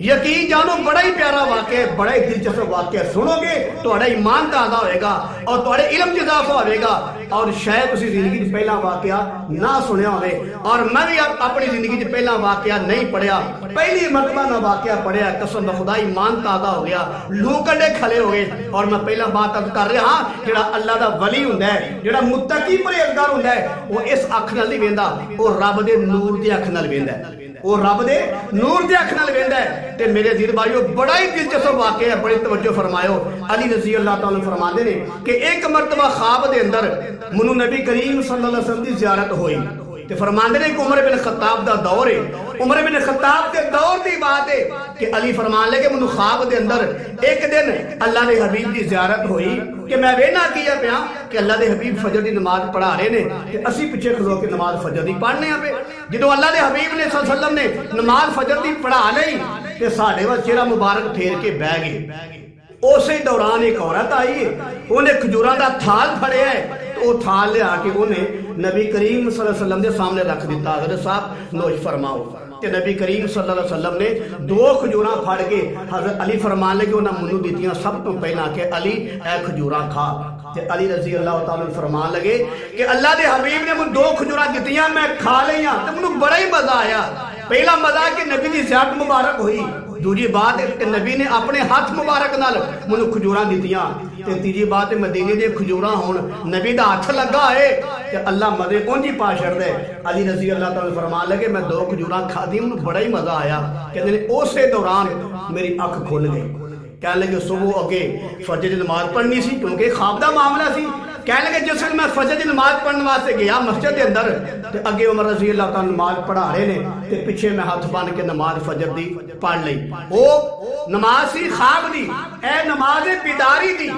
यकीन जानो बड़ा ही प्यारा वाक्य, बड़ा ही दिलचस्प वाक्य सुनोगे तो ईमान ताजा होएगा और तुम्हारे इल्म च इजाफा होएगा। और शायद उसी जिंदगी च पहला वाकया ना सुनिया होवे, और मैं भी अपनी जिंदगी च पहला वाकया नहीं पढ़िया, पहली मरतबा मैं वाकया पढ़िया, कसम खुदा ईमान ताजा हो गया, लू कंडे खले हो गए। और मैं पहला बात अर्ज कर रहा हाँ, जो अल्लाह का वली हुंदा है, जो मुत्तकी परहेजगार हुंदा है, वो इस अख नाल नहीं वेंदा, वो रब दे नूर दी अख नाल वेंदा है, वो रब दे नूर दी अख नाल वेंदा है। ते मेरे अजीज भाइयों बड़ा ही दिलचस्प वाकया है, बड़ी तवज्जो फरमायो। अली रज़ी अल्लाह तआला फरमाते ने कि एक मरतबा ख्वाब दे अंदर मैनू नबी करीम सल्लल्लाहु अलैहि वसल्लम दी ज़ियारत होई ते फरमाते ने कि उमर बिन खत्ताब दा दौर है, उमर बिन खत्ताब के दौर की बात है कि अली फरमान लगे मैनू ख्वाब दे अंदर एक दिन अल्लाह दे हबीब की ज़ियारत हुई कि मैं वेना किया पिया कि अल्लाह दे हबीब फजर की नमाज पढ़ा रहे ने ते असी पिछे खलो के नमाज फजर की पढ़ने पे। जो अल्लाह दे हबीब ने सल्लल्लाहु अलैहि वसल्लम ने नमाज फजर की पढ़ा ली ते साडे वल चेहरा मुबारक फेर के बह गए। उस दौरान एक औरत आई है, उन्हें खजूरा का थाल फड़िया है, तो वह थाल लिया के उन्हें नबी करीम सल्लल्लाहु अलैहि वसल्लम के सामने रख दिता। हज़रत साहब नोश फरमाओ। ते नबी करीम सल्लल्लाहु अलैहि वसल्लम ने दो खजूरा फड़ के हज़रत अली फरमान लगे उन्हें मैनू दित्तियां सब तो पहला कि अली ए खजूरा खा। ते अली रज़ी अल्लाह तआला फरमान लगे कि अल्लाह के हबीब ने मैं दो खजूरा दित्तियां, मैं खा लिया ते मैनू बड़ा ही मजा आया। पहला मजा कि नबी की ज़ियारत मुबारक हुई, दूजी बात कि नबी ने अपने हाथ मुबारक नाल मैनू खजूरा दित्तियां, ते तीजी बात मदीने दे खजूरा हुण नबी दा हथ लगा है ते अल्लाह मजे पहुंची पा छड़दा है। अली रज़ी अल्लाह तआला फरमान लगे मैं दो खजूरा खाधी, मैनू बड़ा ही मजा आया। कहंदे ने उस दौरान मेरी अख खुल गई। कह लगे सुबह अगे फजर की नमाज पढ़नी सी क्योंकि ख्वाब का मामला सी। कह लगे जिस मैं फजर की नमाज पढ़ने वास्ते गया मस्जिद के अंदर ते अगे उमर रज़ी अल्लाह तआला नमाज पढ़ा रहे ने ते पिछे मैं हाथ बन के नमाज फजर दी पढ़ ली। वो नमाज सी ख्वाब दी, ए नमाज बिदारी दी,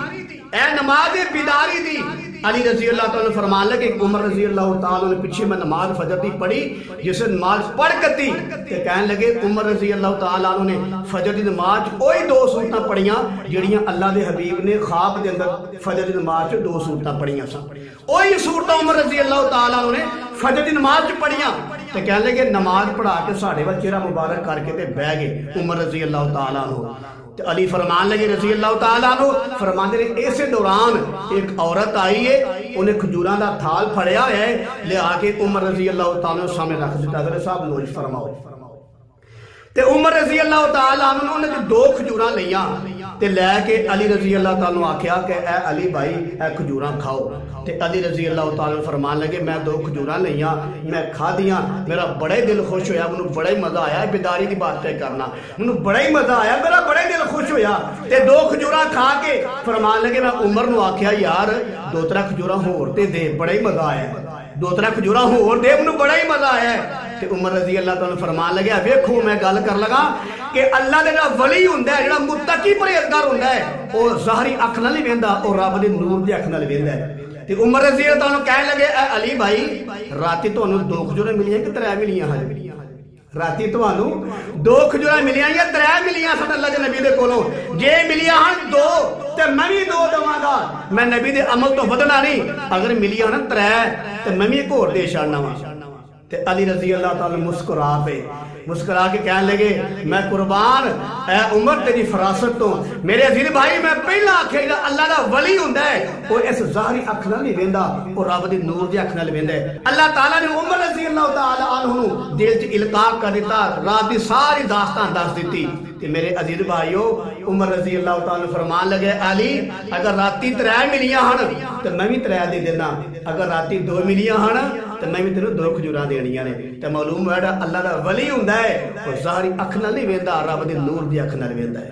ए नमाज बिदारी दी। अली रज़ी अल्लाह तआला फरमान लगे उमर रज़ी अल्लाह तआला ने पिछे मैं नमाज फजर दी पढ़ी, जिस नमाज पढ़ कती ते कहन लगे उमर रज़ी अल्लाह तआला ने फजर की नमाज वही दो सूरतां पढ़ियां जिहड़ियां अल्लाह के हबीब ने ख्वाब के अंदर फजर की नमाज च दो सूरतां पढ़ियां सन। वही सूरतां उमर रज़ी अल्लाह तआला ने फजर की नमाज च पढ़ियां ते कहन लगे नमाज पढ़ा के साडे वल चेहरा मुबारक करके ते बह गए उमर रज़ी अल्लाह तआला ने। अली फरमान लगे रज़ी अल्लाह तआला अन्हु फरमाते ने इस दौरान एक औरत आई है, उन्हें खजूरा का थाल फड़िया है, लिया के उमर रज़ी अल्लाह तआला सामने रख दिता। हज़रत साहब नोश फरमाओ। ते उमर रज़ी अल्लाह तआला अन्हु ने दो खजूरा लिया ते लैके अली रज़ी अल्लाह तआला आख्या कि ए अली भाई ए खजूरा खाओ। ते अली रज़ी अल्लाह तआला फरमान लगे मैं दो खजूरा लिया, मैं खादियां, मेरा बड़ा ही दिल खुश होया, मैनू बड़ा ही मजा आया। बेदारी की बात तय करना, मैनू बड़ा ही मजा आया, मेरा बड़ा ही दिल खुश होया। ते दो खजूरा खा के फरमान लगे मैं उमर नू आख्या यार दो त्रै खजूरा होर ते दे, बड़ा ही मजा आया, दो त्रै खजूरा होर दे, मैनू बड़ा ही मजा आया। ते उमर रज़ी अल्लाह तआला फरमान लगे वेखो मैं गल कर लगा कि अल्लाह दे जिहड़ा वली हुंदा है, जिहड़ा मुत्तकी परहेजगार हुंदा है, वो ज़ाहरी अख नाल नहीं वेंदा, वो रब दे नूर दी अख नाल वेंदा है। ते उमर रज़ी अल्लाह तआला कहन लगे ए अली भाई राती तुहानू दो खजूरा मिलियां कि त्रै मिलियां? राती तुहानू दो खजूरा मिलियां या त्रै मिलियां सन अल्लाह दे नबी दे कोलों? जे मिलियां हन दो ते मैं भी दो देवांगा, मैं नबी दे अमल तो वधना नहीं। अगर मिलियां हन त्रै ते मैं भी एक होर दे छड़ना वा। ते अली रज़ी अल्लाह तआला मुस्कुरा पे, मुस्कुरा के कहने लगे मैं कुर्बान ए उमर तेरी फरासत तो। मेरे अजीज भाई मैं पहला आखेगा अल्लाह का वली हुंदा है वो इस ज़ाहरी अख नाल नहीं वेंदा, वो रब दी नूर दी अख नाल वेंदा है। अल्लाह ताला ने उमर रज़ी अल्लाह तआला अन्हु दिल च इल्काब कर दिता, रात दी सारी दास्तान दस दिती। ते मेरे अजीज भाइयों उमर रज़ी अल्लाह तआला फरमान लगे अली अगर राती त्रै मिलियां हन तो मैं भी त्रै दे देना, अगर राती दो मिलियां हन तो मैं भी तेनू दो खजूरा देनियां ने। ते मालूम है अल्लाह का वली हुंदा है वो ज़ाहरी अख नाल नहीं वेंदा, रब दी नूर दी अख नाल वेंदा है।